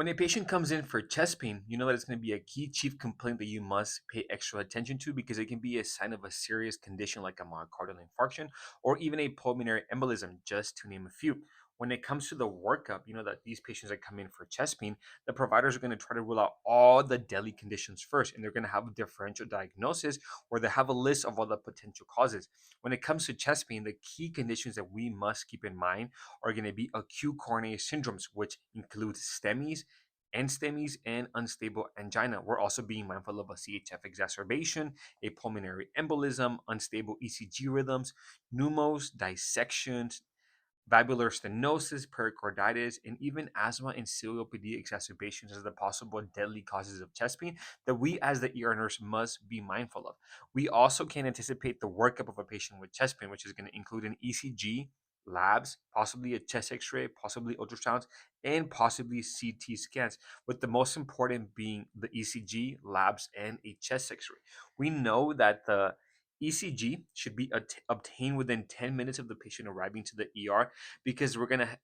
When a patient comes in for chest pain, you know that it's going to be a key chief complaint that you must pay extra attention to because it can be a sign of a serious condition like a myocardial infarction or even a pulmonary embolism, just to name a few. When it comes to the workup, you know that these patients that come in for chest pain, the providers are going to try to rule out all the deadly conditions first, and they're going to have a differential diagnosis where they have a list of all the potential causes. When it comes to chest pain, the key conditions that we must keep in mind are going to be acute coronary syndromes, which includes STEMIs, NSTEMIs, and unstable angina. We're also being mindful of a CHF exacerbation, a pulmonary embolism, unstable ECG rhythms, pneumos, dissections, valvular stenosis, pericarditis, and even asthma and COPD exacerbations as the possible deadly causes of chest pain that we as the ER nurse must be mindful of. We also can anticipate the workup of a patient with chest pain, which is going to include an ECG, labs, possibly a chest x-ray, possibly ultrasounds, and possibly CT scans, with the most important being the ECG, labs, and a chest x-ray. We know that the ECG should be obtained within 10 minutes of the patient arriving to the ER because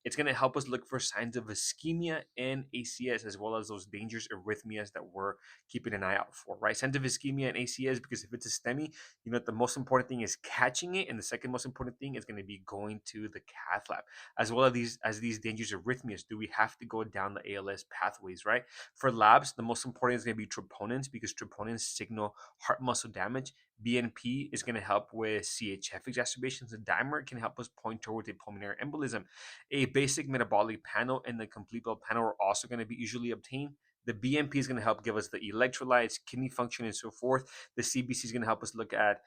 it's gonna help us look for signs of ischemia and ACS as well as those dangerous arrhythmias that we're keeping an eye out for, right? Signs of ischemia and ACS because if it's a STEMI, you know the most important thing is catching it, and the second most important thing is going to be going to the cath lab, as well as these dangerous arrhythmias. Do we have to go down the ALS pathways, right? For labs, the most important is going to be troponins because troponins signal heart muscle damage. BNP is going to help with CHF exacerbations. The dimer can help us point towards a pulmonary embolism. A basic metabolic panel and the complete blood panel are also going to be usually obtained. The BNP is going to help give us the electrolytes, kidney function, and so forth. The CBC is going to help us look at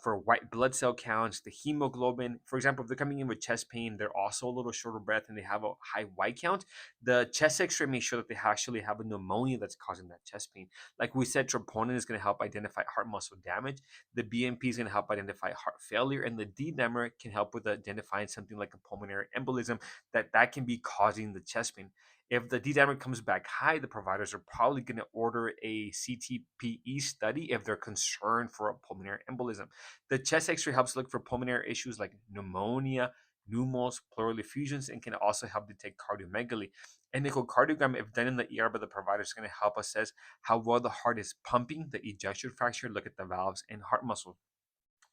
for white blood cell counts, the hemoglobin. For example, if they're coming in with chest pain, they're also a little short of breath and they have a high white count. The chest X-ray makes sure that they actually have a pneumonia that's causing that chest pain. Like we said, troponin is going to help identify heart muscle damage. The BMP is going to help identify heart failure, and the D dimer can help with identifying something like a pulmonary embolism that can be causing the chest pain. If the D dimer comes back high, the providers are probably going to order a CTPE study if they're concerned for a pulmonary embolism. The chest X-ray helps look for pulmonary issues like pneumonia, pneumos, pleural effusions, and can also help detect cardiomegaly. An echocardiogram, if done in the ER by the provider, is going to help assess how well the heart is pumping, the ejection fraction, look at the valves and heart muscle.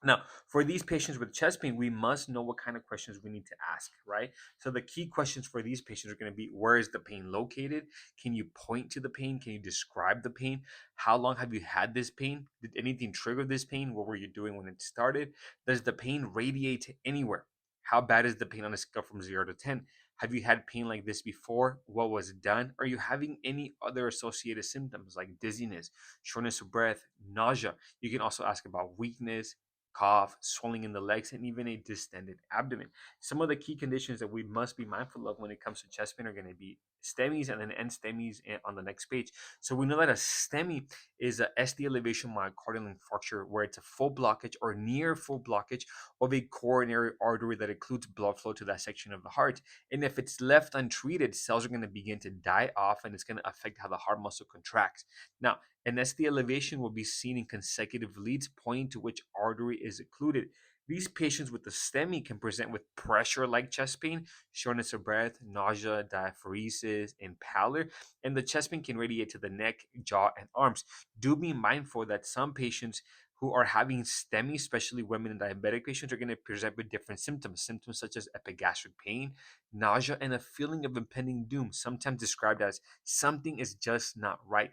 Now, for these patients with chest pain, we must know what kind of questions we need to ask, right? So the key questions for these patients are going to be: where is the pain located? Can you point to the pain? Can you describe the pain? How long have you had this pain? Did anything trigger this pain? What were you doing when it started? Does the pain radiate anywhere? How bad is the pain on a scale from 0 to 10? Have you had pain like this before? What was done? Are you having any other associated symptoms like dizziness, shortness of breath, nausea? You can also ask about weakness, cough, swelling in the legs, and even a distended abdomen. Some of the key conditions that we must be mindful of when it comes to chest pain are going to be STEMIs and then NSTEMIs on the next page. So we know that a STEMI is a ST elevation myocardial infarction where it's a full blockage or near full blockage of a coronary artery that includes blood flow to that section of the heart. And if it's left untreated, cells are going to begin to die off and it's going to affect how the heart muscle contracts. Now, an ST elevation will be seen in consecutive leads pointing to which artery is occluded. These patients with the STEMI can present with pressure like chest pain, shortness of breath, nausea, diaphoresis, and pallor, and the chest pain can radiate to the neck, jaw, and arms. Do be mindful that some patients who are having STEMI, especially women and diabetic patients, are going to present with different symptoms. Symptoms such as epigastric pain, nausea, and a feeling of impending doom, sometimes described as something is just not right.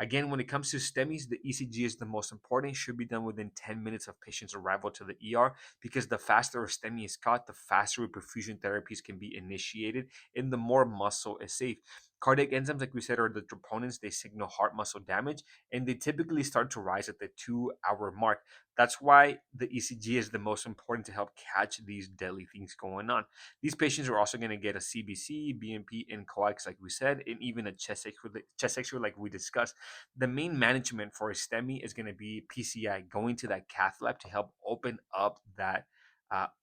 Again, when it comes to STEMIs, the ECG is the most important. It should be done within 10 minutes of patient's arrival to the ER because the faster a STEMI is caught, the faster perfusion therapies can be initiated and the more muscle is safe. Cardiac enzymes, like we said, are the troponins. They signal heart muscle damage and they typically start to rise at the 2 hour mark. That's why the ECG is the most important to help catch these deadly things going on. These patients are also going to get a CBC, BNP, and coax, like we said, and even a chest X-ray, like we discussed. The main management for a STEMI is going to be PCI, going to that cath lab to help open up that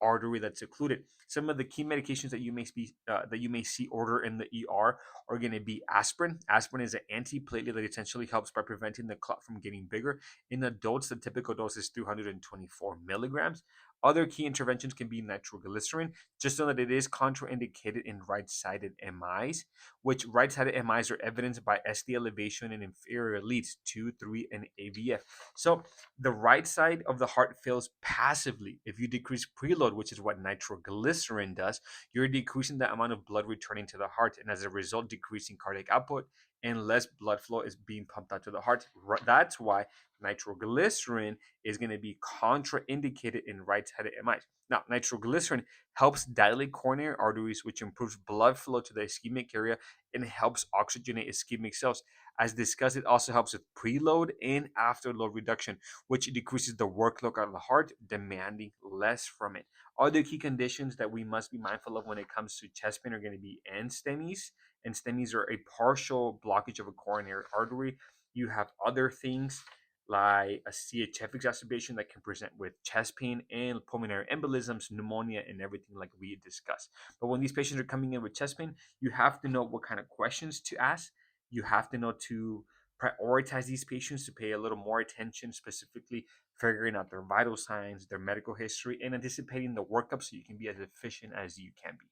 artery that's occluded. Some of the key medications that you may see order in the ER are going to be aspirin. Aspirin is an antiplatelet that essentially helps by preventing the clot from getting bigger. In adults, the typical dose is 324 milligrams. Other key interventions can be nitroglycerin. Just know that it is contraindicated in right-sided MIs, which right-sided MIs are evidenced by SD elevation in inferior leads 2, 3, and AVF. So the right side of the heart fails passively. If you decrease preload, which is what nitroglycerin does, you're decreasing the amount of blood returning to the heart, and as a result, decreasing cardiac output and less blood flow is being pumped out to the heart. That's why nitroglycerin is going to be contraindicated in right-sided MIs. Now, nitroglycerin helps dilate coronary arteries, which improves blood flow to the ischemic area and helps oxygenate ischemic cells. As discussed, it also helps with preload and afterload reduction, which decreases the workload of the heart, demanding less from it. Other key conditions that we must be mindful of when it comes to chest pain are going to be NSTEMIs. And STEMIs are a partial blockage of a coronary artery. You have other things like a CHF exacerbation that can present with chest pain and pulmonary embolisms, pneumonia, and everything like we discussed. But when these patients are coming in with chest pain, you have to know what kind of questions to ask. You have to know to prioritize these patients, to pay a little more attention, specifically figuring out their vital signs, their medical history, and anticipating the workup so you can be as efficient as you can be.